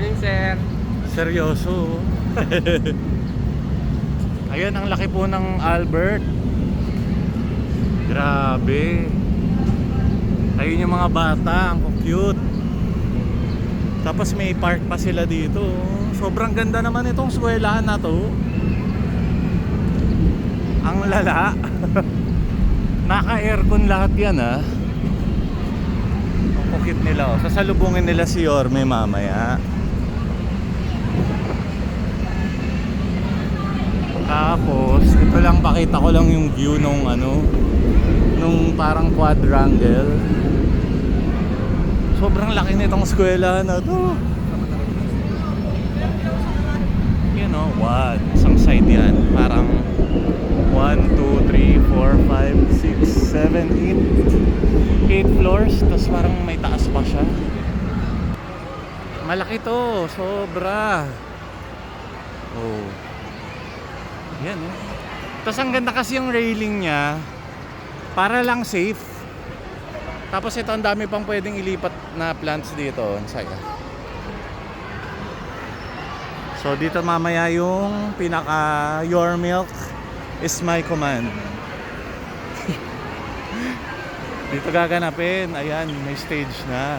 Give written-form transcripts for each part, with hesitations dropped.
Morning, sir. Seryoso. Ayan, ang laki po ng Albert. Grabe. Ayun yung mga bata, ang cute. Tapos may park pa sila dito. Sobrang ganda naman itong eskwelahan na to. Ang lala. Naka-aircon lahat yan, ha. Ang cute nila, oh. Sasalubungin nila si Yorme mamaya. Tapos ito lang, pakita ko lang yung view nung nung parang quadrangle. Sobrang laki nitong eskwela na to. You know what? Isang side yan. Parang 1, 2, 3, 4, 5, 6, 7, 8 8 floors. Tapos parang may taas pa siya. Malaki to. Sobra. Oh. Yan, eh. Tapos ang ganda kasi yung railing niya. Para lang safe. Tapos ito, ang dami pang pwedeng ilipat na plants dito. Ang saya. So dito mamaya yung pinaka Your Milk is my command. Dito gaganapin. Ayan, may stage na.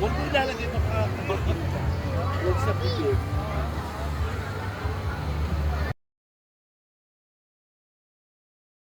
Huwag mo ilalagay maka-bakit ka. Huwag sa bibig.